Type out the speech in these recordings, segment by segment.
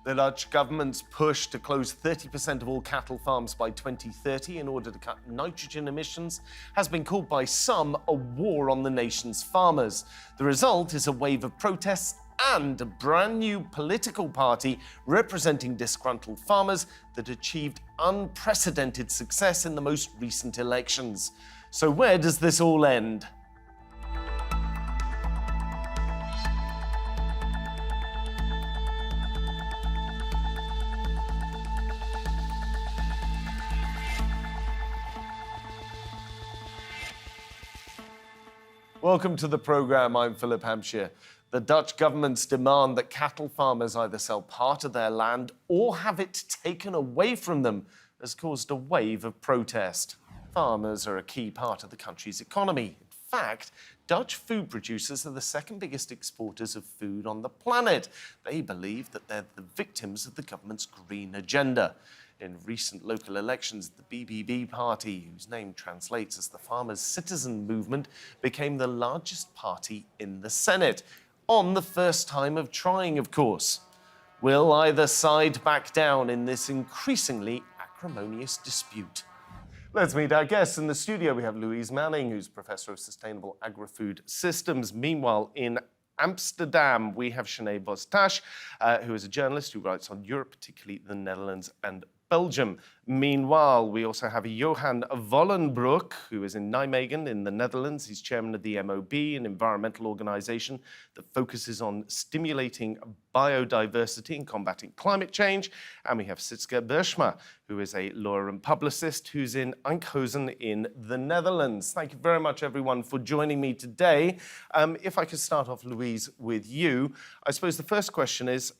The Dutch government's push to close 30% of all cattle farms by 2030 in order to cut nitrogen emissions has been called by some a war on the nation's farmers. The result is a wave of protests and a brand new political party representing disgruntled farmers that achieved unprecedented success in the most recent elections. So where does this all end? Welcome to the programme. I'm Philip Hampsheir. The Dutch government's demand that cattle farmers either sell part of their land or have it taken away from them has caused a wave of protest. Farmers are a key part of the country's economy. In fact, Dutch food producers are the second biggest exporters of food on the planet. They believe that they're the victims of the government's green agenda. In recent local elections, the BBB party, whose name translates as the Farmers' Citizen Movement, became the largest party in the Senate, on the first time of trying, of course. Will either side back down in this increasingly acrimonious dispute? Let's meet our guests. In the studio, we have Louise Manning, who's Professor of Sustainable Agri-food Systems. Meanwhile, in Amsterdam, we have Senay Boztas, who is a journalist who writes on Europe, particularly the Netherlands and Belgium. Meanwhile, we also have Johan Vollenbroek, who is in Nijmegen in the Netherlands. He's chairman of the MOB, an environmental organisation that focuses on stimulating biodiversity and combating climate change. And we have Sietske Bergsma, who is a lawyer and publicist who's in Enkhuizen in the Netherlands. Thank you very much, everyone, for joining me today. If I could start off, Louise, with you. I suppose the first question is,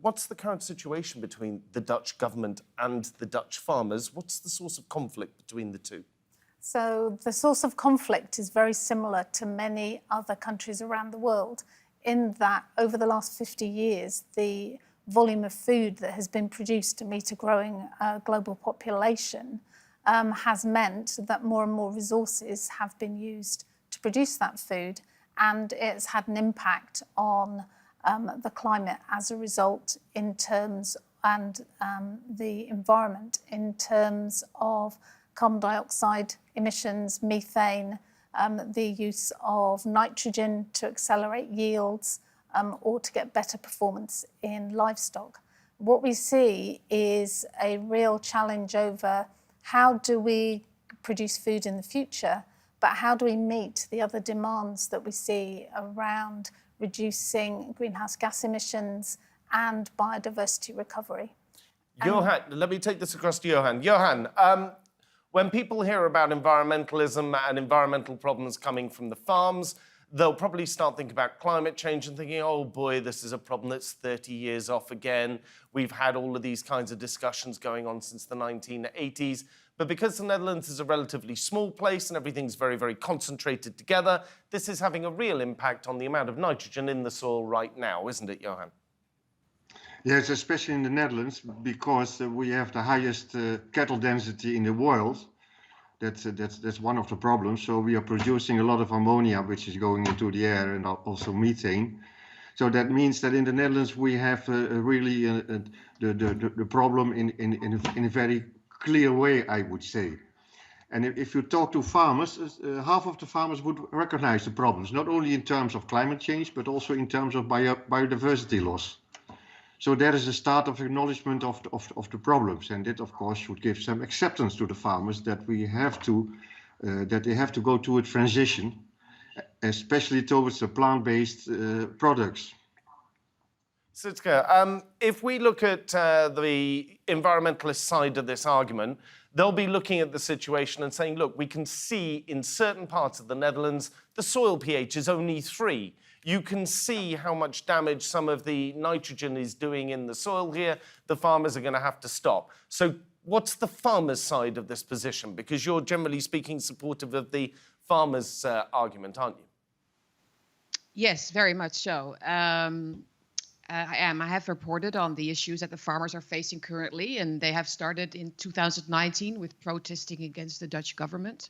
what's the current situation between the Dutch government and the Dutch farmers? What's the source of conflict between the two? So the source of conflict is very similar to many other countries around the world, in that over the last 50 years, the volume of food that has been produced to meet a growing global population has meant that more and more resources have been used to produce that food, and it's had an impact on the climate as a result in terms and the environment in terms of carbon dioxide emissions, methane, the use of nitrogen to accelerate yields or to get better performance in livestock. What we see is a real challenge over how do we produce food in the future, but how do we meet the other demands that we see around reducing greenhouse gas emissions and biodiversity recovery. Johan, let me take this across to Johan. Johan, when people hear about environmentalism and environmental problems coming from the farms, they'll probably start thinking about climate change and thinking, oh boy, this is a problem that's 30 years off again. We've had all of these kinds of discussions going on since the 1980s. But because the Netherlands is a relatively small place and everything's very, very concentrated together, this is having a real impact on the amount of nitrogen in the soil right now, isn't it, Johan? Yes, especially in the Netherlands, because we have the highest cattle density in the world. That's one of the problems. So we are producing a lot of ammonia, which is going into the air, and also methane. So that means that in the Netherlands we have really the problem in a very clear way, I would say. And if you talk to farmers, half of the farmers would recognize the problems, not only in terms of climate change, but also in terms of biodiversity loss. So that is a start of acknowledgement of the problems, and it, of course, should give some acceptance to the farmers that we have to, that they have to go to a transition, especially towards the plant-based products. Sietske, if we look at the environmentalist side of this argument, they'll be looking at the situation and saying, look, we can see in certain parts of the Netherlands, the soil pH is only 3. You can see how much damage some of the nitrogen is doing in the soil here. The farmers are going to have to stop. So what's the farmers' side of this position? Because you're generally speaking supportive of the farmers' argument, aren't you? Yes, very much so. I am. I have reported on the issues that the farmers are facing currently, and they have started in 2019 with protesting against the Dutch government.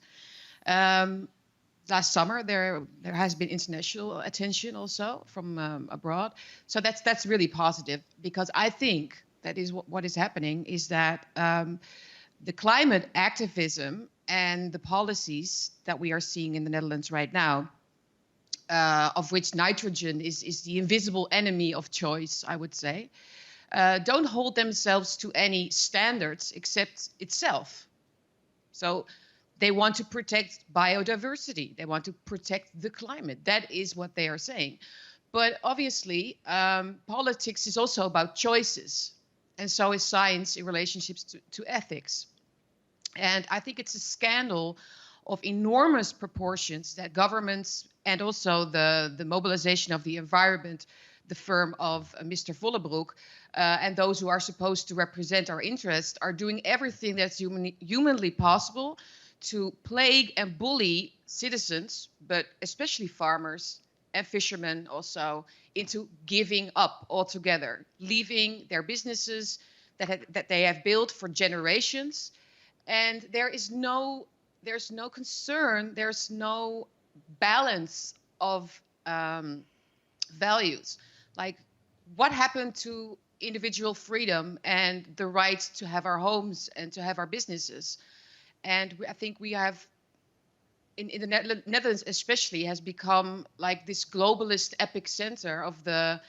last summer there has been international attention also from abroad. So that's really positive, because I think that is what is happening is that the climate activism and the policies that we are seeing in the Netherlands right now, of which nitrogen is the invisible enemy of choice, I would say, don't hold themselves to any standards except itself. So they want to protect biodiversity. They want to protect the climate. That is what they are saying. But obviously, politics is also about choices. And so is science in relationships to ethics. And I think it's a scandal of enormous proportions that governments and also the mobilization of the environment, the firm of Mr. Vollenbroek, and those who are supposed to represent our interests are doing everything that's humanly possible to plague and bully citizens, but especially farmers and fishermen also, into giving up altogether, leaving their businesses that they have built for generations. And there's no concern, there's no balance of values. Like, what happened to individual freedom and the right to have our homes and to have our businesses? And I think we have, in the Netherlands especially, has become like this globalist epic center of the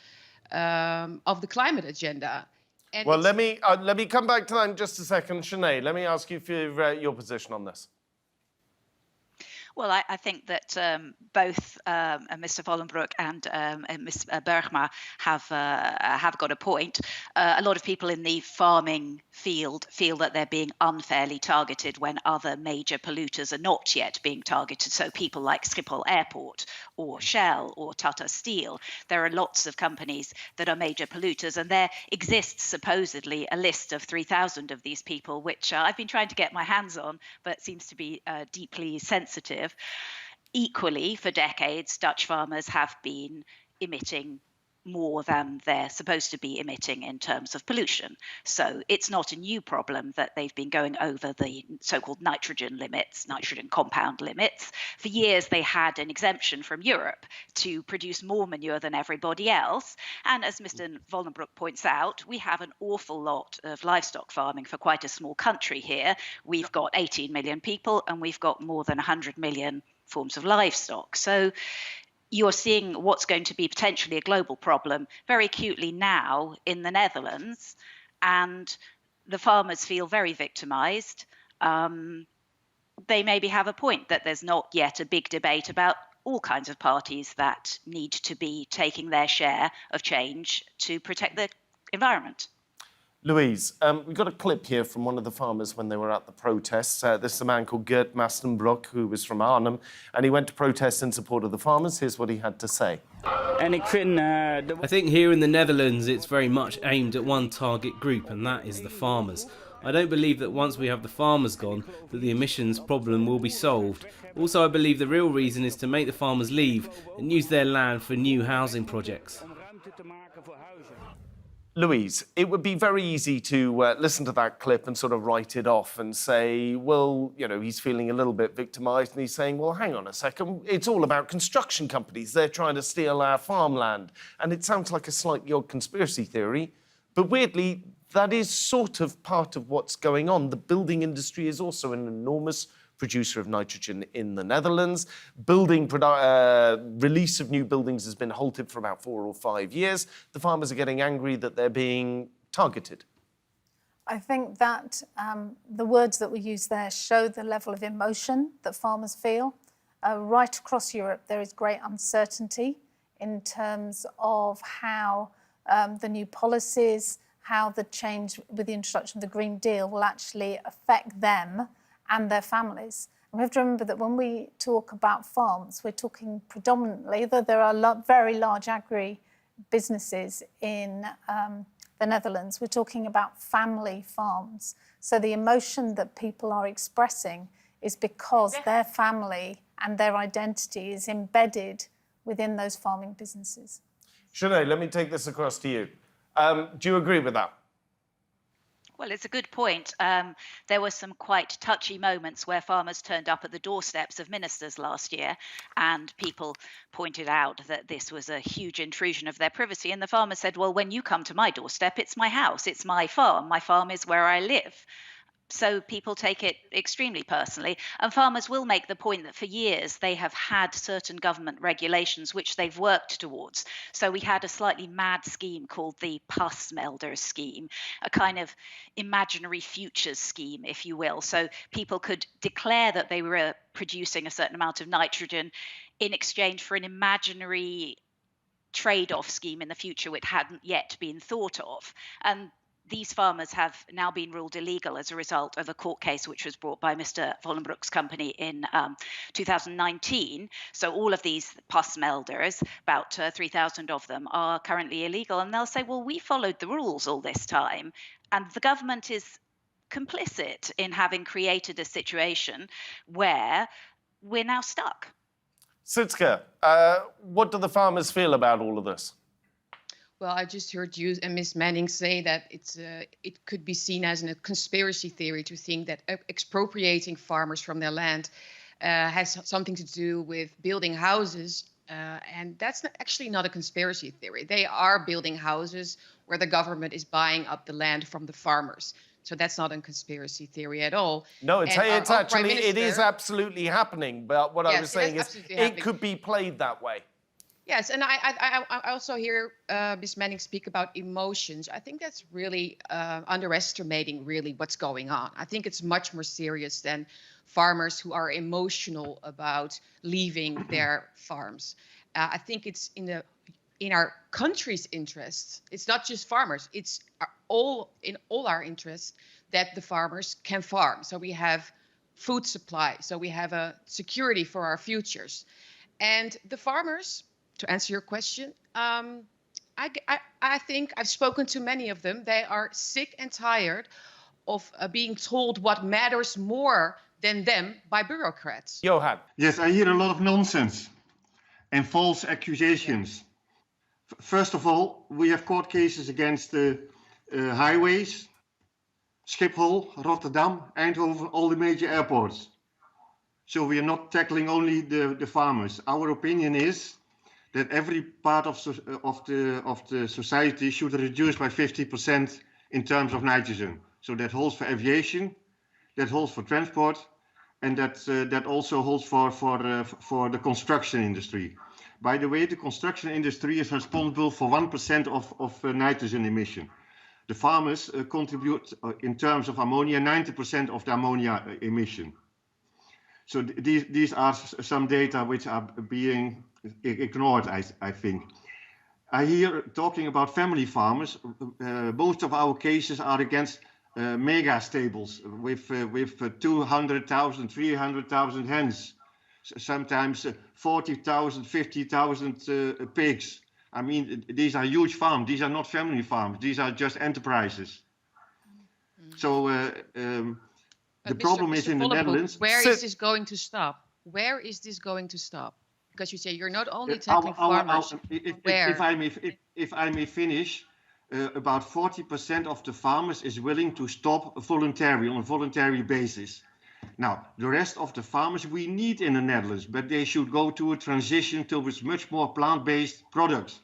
climate agenda. And well, let me come back to that in just a second. Senay, let me ask you for your position on this. Well, I think that both Mr. Vollenbroek and Ms. Bergsma have got a point. A lot of people in the farming field feel that they're being unfairly targeted when other major polluters are not yet being targeted. So people like Schiphol Airport or Shell or Tata Steel. There are lots of companies that are major polluters, and there exists supposedly a list of 3,000 of these people, which I've been trying to get my hands on, but seems to be deeply sensitive. Equally, for decades, Dutch farmers have been emitting more than they're supposed to be emitting in terms of pollution. So it's not a new problem that they've been going over the so-called nitrogen limits, nitrogen compound limits. For years, they had an exemption from Europe to produce more manure than everybody else. And as Mr. Vollenbroek points out, we have an awful lot of livestock farming for quite a small country here. We've got 18 million people and we've got more than 100 million forms of livestock. So you're seeing what's going to be potentially a global problem very acutely now in the Netherlands, and the farmers feel very victimized. They maybe have a point that there's not yet a big debate about all kinds of parties that need to be taking their share of change to protect the environment. Louise, we've got a clip here from one of the farmers when they were at the protests. This is a man called Gert Mastenbroek, who was from Arnhem, and he went to protest in support of the farmers. Here's what he had to say. I think here in the Netherlands it's very much aimed at one target group, and that is the farmers. I don't believe that once we have the farmers gone, that the emissions problem will be solved. Also, I believe the real reason is to make the farmers leave and use their land for new housing projects. Louise, it would be very easy to listen to that clip and sort of write it off and say, well, you know, he's feeling a little bit victimised, and he's saying, well, hang on a second, it's all about construction companies. They're trying to steal our farmland. And it sounds like a slightly odd conspiracy theory, but weirdly, that is sort of part of what's going on. The building industry is also an enormous producer of nitrogen in the Netherlands. Release of new buildings has been halted for about 4 or 5 years. The farmers are getting angry that they're being targeted. I think that the words that we use there show the level of emotion that farmers feel. Right across Europe, there is great uncertainty in terms of how the new policies, how the change with the introduction of the Green Deal will actually affect them and their families. And we have to remember that when we talk about farms, we're talking predominantly, though there are very large agri-businesses in the Netherlands, we're talking about family farms. So the emotion that people are expressing is because their family and their identity is embedded within those farming businesses. Senay, let me take this across to you. Do you agree with that? Well, it's a good point. There were some quite touchy moments where farmers turned up at the doorsteps of ministers last year, and people pointed out that this was a huge intrusion of their privacy. And the farmers said, well, when you come to my doorstep, it's my house, it's my farm. My farm is where I live. So people take it extremely personally. And farmers will make the point that for years they have had certain government regulations which they've worked towards. So we had a slightly mad scheme called the Pasmelder scheme, a kind of imaginary futures scheme, if you will. So people could declare that they were producing a certain amount of nitrogen in exchange for an imaginary trade-off scheme in the future which hadn't yet been thought of. And these farmers have now been ruled illegal as a result of a court case which was brought by Mr. Vollenbroek's company in 2019. So all of these pasmelders, about 3,000 of them, are currently illegal. And they'll say, well, we followed the rules all this time. And the government is complicit in having created a situation where we're now stuck. Sietske, what do the farmers feel about all of this? Well, I just heard you and Ms. Manning say that it could be seen as a conspiracy theory to think that expropriating farmers from their land has something to do with building houses. And that's actually not a conspiracy theory. They are building houses where the government is buying up the land from the farmers. So that's not a conspiracy theory at all. No, it is Minister, absolutely happening. But what I was saying is happening. It could be played that way. Yes, and I also hear Ms. Manning speak about emotions. I think that's really underestimating really what's going on. I think it's much more serious than farmers who are emotional about leaving their farms. I think it's in our country's interests. It's not just farmers. It's in all our interests that the farmers can farm. So we have food supply. So we have a security for our futures. And the farmers, to answer your question, I think I've spoken to many of them. They are sick and tired of being told what matters more than them by bureaucrats. Johan. Yes, I hear a lot of nonsense and false accusations. First of all, we have court cases against the highways, Schiphol, Rotterdam, Eindhoven, all the major airports. So we are not tackling only the farmers. Our opinion is that every part of the society should reduce by 50% in terms of nitrogen. So that holds for aviation, that holds for transport, and that also holds for the construction industry. By the way, the construction industry is responsible for 1% of nitrogen emission. The farmers contribute in terms of ammonia 90% of the ammonia emission. So these are some data which are being ignored, I think. I hear talking about family farmers. Most of our cases are against mega stables with 200,000, 300,000 hens, sometimes 40,000, 50,000 pigs. I mean, these are huge farms. These are not family farms. These are just enterprises. So the problem is in the Netherlands. Where is this going to stop? Where is this going to stop? Because you say you're not only tackling farmers. If I may finish, about 40% of the farmers is willing to stop on a voluntary basis. Now, the rest of the farmers we need in the Netherlands, but they should go to a transition towards much more plant-based products,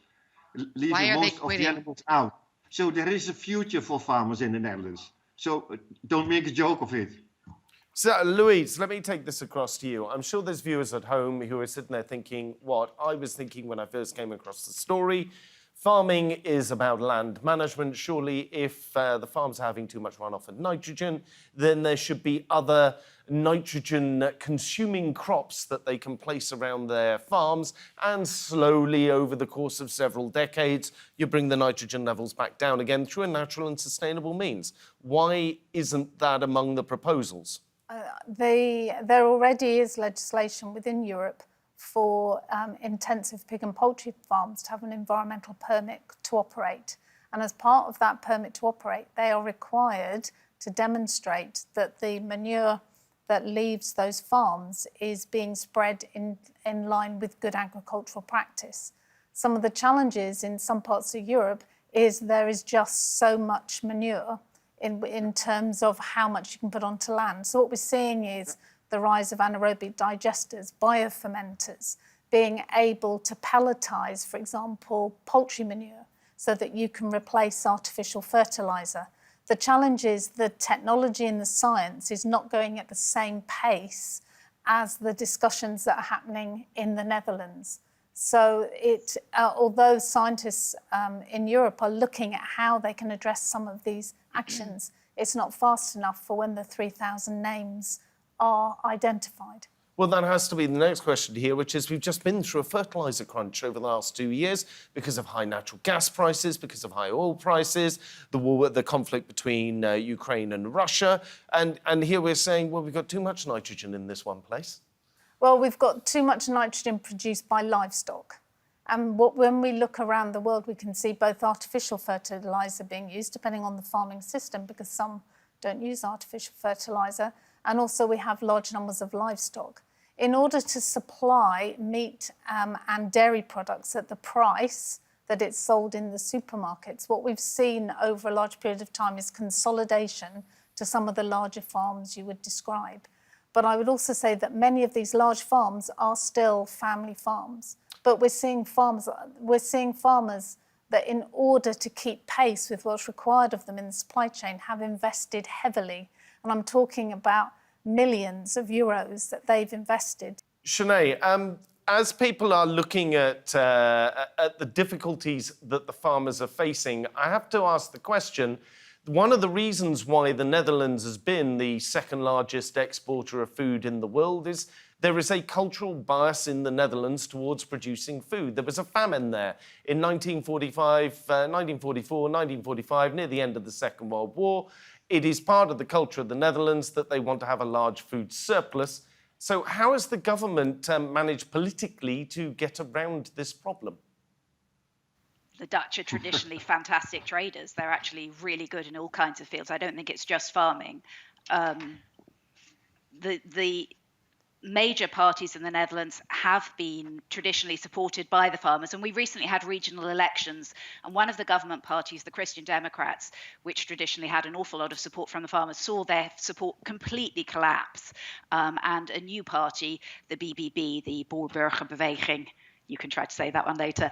leaving most of the animals out. So there is a future for farmers in the Netherlands. So don't make a joke of it. So, Louise, let me take this across to you. I'm sure there's viewers at home who are sitting there thinking what I was thinking when I first came across the story. Farming is about land management. Surely, if the farms are having too much runoff and nitrogen, then there should be other nitrogen-consuming crops that they can place around their farms, and slowly, over the course of several decades, you bring the nitrogen levels back down again through a natural and sustainable means. Why isn't that among the proposals? There already is legislation within Europe for intensive pig and poultry farms to have an environmental permit to operate. And as part of that permit to operate, they are required to demonstrate that the manure that leaves those farms is being spread in line with good agricultural practice. Some of the challenges in some parts of Europe is there is just so much manure in terms of how much you can put onto land. So what we're seeing is the rise of anaerobic digesters, biofermenters, being able to pelletize, for example, poultry manure, so that you can replace artificial fertilizer. The challenge is the technology and the science is not going at the same pace as the discussions that are happening in the Netherlands. So although scientists in Europe are looking at how they can address some of these actions, it's not fast enough for when the 3,000 names are identified. Well, that has to be the next question here, which is we've just been through a fertiliser crunch over the last 2 years because of high natural gas prices, because of high oil prices, the war, the conflict between Ukraine and Russia. And here we're saying, well, we've got too much nitrogen in this one place. Well, we've got too much nitrogen produced by livestock. And when we look around the world, we can see both artificial fertiliser being used, depending on the farming system, because some don't use artificial fertiliser, and also we have large numbers of livestock. In order to supply meat and dairy products at the price that it's sold in the supermarkets, what we've seen over a large period of time is consolidation to some of the larger farms you would describe. But I would also say that many of these large farms are still family farms. But we're seeing farmers that in order to keep pace with what's required of them in the supply chain have invested heavily. And I'm talking about millions of euros that they've invested. Senay, as people are looking at the difficulties that the farmers are facing, I have to ask the question, one of the reasons why the Netherlands has been the second largest exporter of food in the world is there is a cultural bias in the Netherlands towards producing food. There was a famine there in 1945, near the end of the Second World War. It is part of the culture of the Netherlands that they want to have a large food surplus. So how has the government managed politically to get around this problem? The Dutch are traditionally fantastic traders. They're actually really good in all kinds of fields. I don't think it's just farming. The major parties in the Netherlands have been traditionally supported by the farmers, and we recently had regional elections, and one of the government parties, the Christian Democrats, which traditionally had an awful lot of support from the farmers, saw their support completely collapse, and a new party, the BBB, the Boer-Burgerbeweging, you can try to say that one later,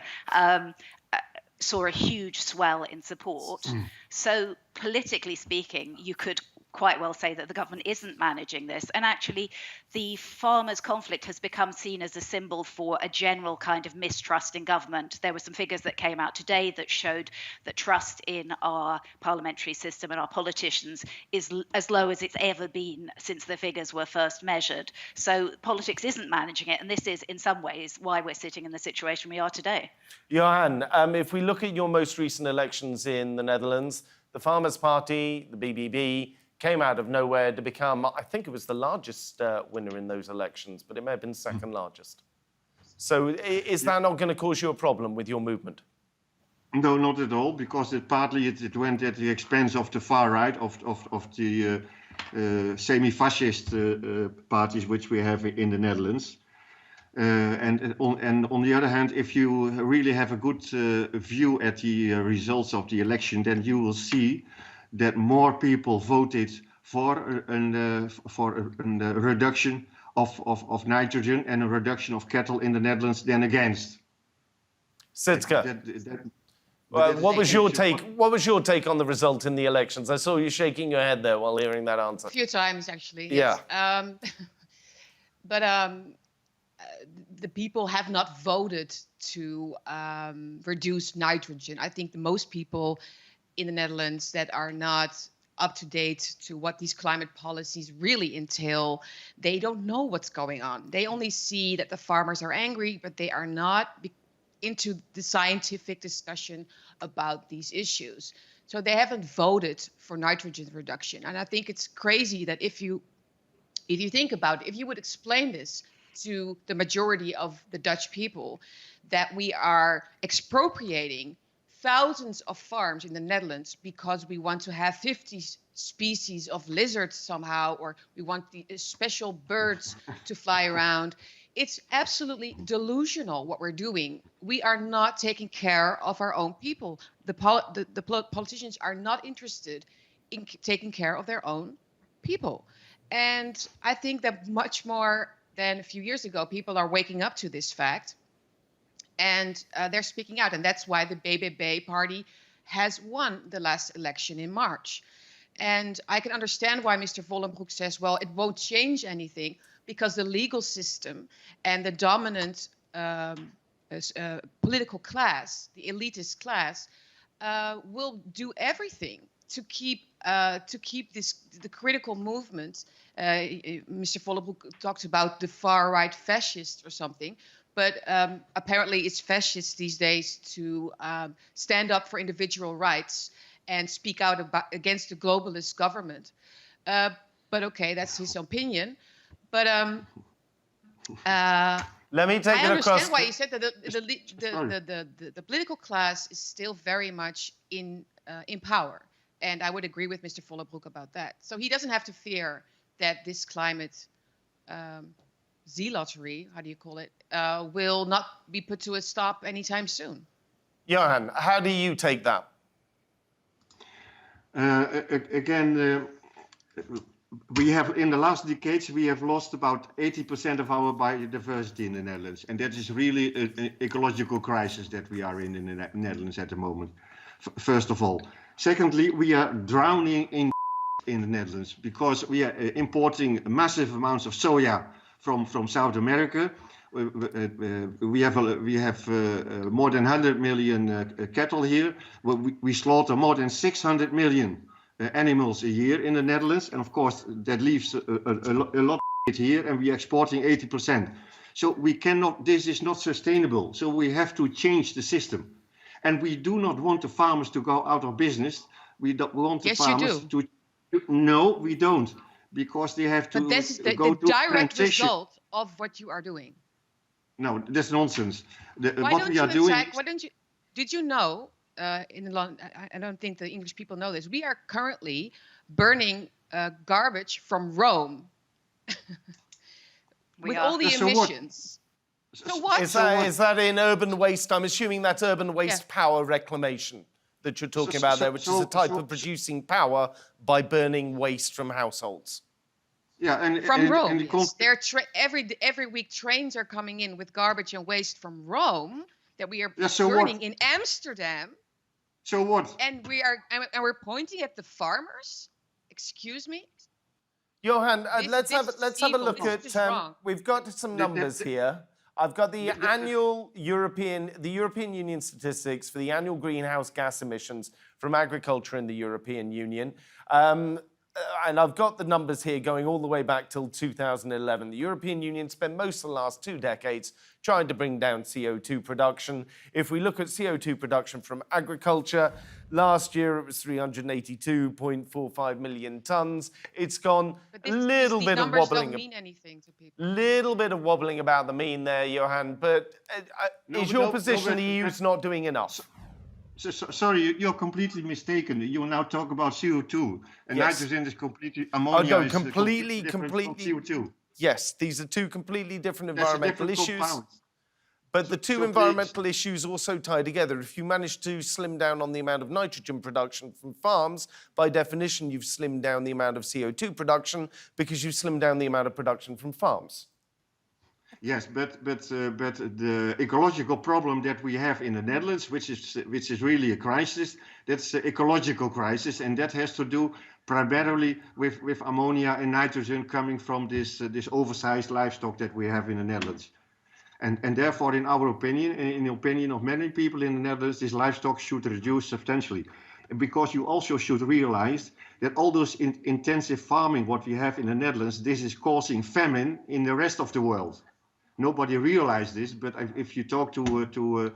saw a huge swell in support. So politically speaking, you could quite well say that the government isn't managing this. And actually, the farmers' conflict has become seen as a symbol for a general kind of mistrust in government. There were some figures that came out today that showed that trust in our parliamentary system and our politicians is as low as it's ever been since the figures were first measured. So politics isn't managing it. And this is, in some ways, why we're sitting in the situation we are today. Johan, if we look at your most recent elections in the Netherlands, the Farmers' Party, the BBB, came out of nowhere to become, I think it was the largest winner in those elections, but it may have been second largest. So is that not going to cause you a problem with your movement? No, not at all, because it went at the expense of the far right, of the semi-fascist parties which we have in the Netherlands. And on the other hand, if you really have a good view at the results of the election, then you will see that more people voted for a reduction of nitrogen and a reduction of cattle in the Netherlands than against. Sietske, what was your take? What was your take on the result in the elections? I saw you shaking your head there while hearing that answer. A few times, actually. Yeah. Yes. But the people have not voted to reduce nitrogen. I think the most people in the Netherlands that are not up to date to what these climate policies really entail, they don't know what's going on. They only see that the farmers are angry, but they are not into the scientific discussion about these issues. So they haven't voted for nitrogen reduction. And I think it's crazy that if you think about it, if you would explain this to the majority of the Dutch people, that we are expropriating thousands of farms in the Netherlands because we want to have 50 species of lizards somehow, or we want the special birds to fly around. It's absolutely delusional what we're doing. We are not taking care of our own people. The politicians are not interested in taking care of their own people. And I think that much more than a few years ago, people are waking up to this fact, and they're speaking out. And that's why the BBB party has won the last election in March. And I can understand why Mr. Vollenbroek says, well, it won't change anything, because the legal system and the dominant political class, the elitist class, will do everything to keep the critical movement. Mr. Vollenbroek talked about the far right fascists or something, but apparently it's fascist these days to stand up for individual rights and speak out against the globalist government. But okay, that's his opinion. But let me take I it understand across. why he said that the political class is still very much in power, and I would agree with Mr. Vollenbroek about that. So he doesn't have to fear that this climate zealotry, how do you call it, will not be put to a stop anytime soon. Johan, how do you take that? Again, we have, in the last decades, we have lost about 80% of our biodiversity in the Netherlands. And that is really an ecological crisis that we are in the Netherlands at the moment, first of all. Secondly, we are drowning in the Netherlands because we are importing massive amounts of soya from South America. We have more than 100 million cattle here. We slaughter more than 600 million animals a year in the Netherlands, and of course that leaves a lot here, and we are exporting 80%. So we cannot. This is not sustainable. So we have to change the system, and we do not want the farmers to go out of business. We don't want the farmers to. No, we don't, because they have to. But this is the direct result of what you are doing. No, that's nonsense. Why don't you? Did you know? In London, I don't think the English people know this. We are currently burning garbage from Rome with all the emissions. So what? Is that in urban waste? I'm assuming that's urban waste power reclamation that you're talking about there, which is a type of producing power by burning waste from households. Yeah, and from Rome. Yes. Every week trains are coming in with garbage and waste from Rome that we are burning in Amsterdam. So what? And we're pointing at the farmers. Excuse me. Johan, let's have a look at. We've got some numbers here. I've got the annual European Union statistics for the annual greenhouse gas emissions from agriculture in the European Union. And I've got the numbers here going all the way back till 2011. The European Union spent most of the last 2 decades trying to bring down CO2 production. If we look at CO2 production from agriculture, last year it was 382.45 million tons. It's gone a little bit of wobbling. Don't mean anything to people. Little bit of wobbling about the mean there, Johan. But is your position the EU's not doing enough? Sorry, you're completely mistaken. You now talk about CO2, and nitrogen is completely ammonia. Is completely from CO2. Yes, these are two completely different environmental issues. But the two environmental issues also tie together. If you manage to slim down on the amount of nitrogen production from farms, by definition, you've slimmed down the amount of CO2 production because you've slimmed down the amount of production from farms. Yes, but the ecological problem that we have in the Netherlands, which is really a crisis, that's an ecological crisis, and that has to do primarily with ammonia and nitrogen coming from this oversized livestock that we have in the Netherlands. And therefore, in our opinion, and in the opinion of many people in the Netherlands, this livestock should reduce substantially. Because you also should realize that all those intensive farming, what we have in the Netherlands, this is causing famine in the rest of the world. Nobody realized this, but if you talk to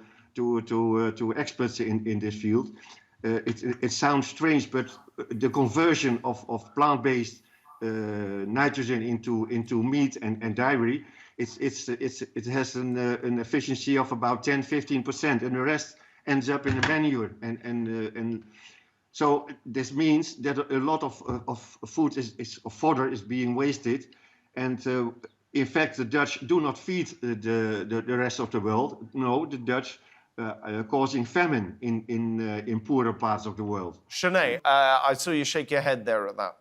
experts in this field, it sounds strange, but the conversion of plant-based nitrogen into meat and dairy, it has an efficiency of about 10-15%, and the rest ends up in the manure, and so this means that a lot of food of fodder is being wasted, and in fact, the Dutch do not feed the rest of the world. No, the Dutch causing famine in poorer parts of the world. Senay, I saw you shake your head there at that.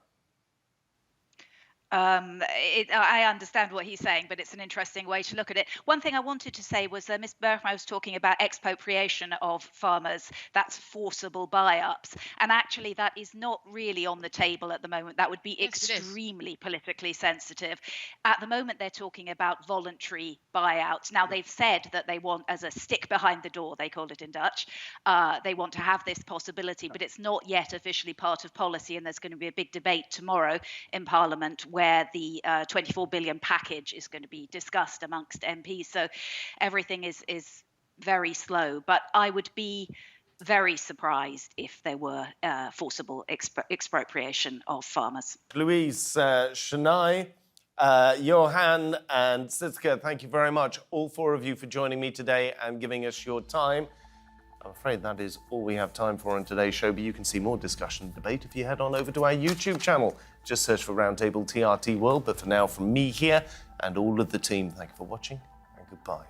I understand what he's saying, but it's an interesting way to look at it. One thing I wanted to say was Ms. Bergsma was talking about expropriation of farmers. That's forcible buy-ups. And actually, that is not really on the table at the moment. That would be extremely politically sensitive. At the moment, they're talking about voluntary buyouts. Now, they've said that they want, as a stick behind the door, they call it in Dutch, they want to have this possibility, but it's not yet officially part of policy. And there's going to be a big debate tomorrow in Parliament where the 24 billion package is going to be discussed amongst MPs. So everything is very slow. But I would be very surprised if there were forcible expropriation of farmers. Louise, Senay, Johan and Sietske, thank you very much, all four of you, for joining me today and giving us your time. I'm afraid that is all we have time for in today's show, but you can see more discussion and debate if you head on over to our YouTube channel. Just search for Roundtable TRT World. But for now, from me here and all of the team, thank you for watching and goodbye.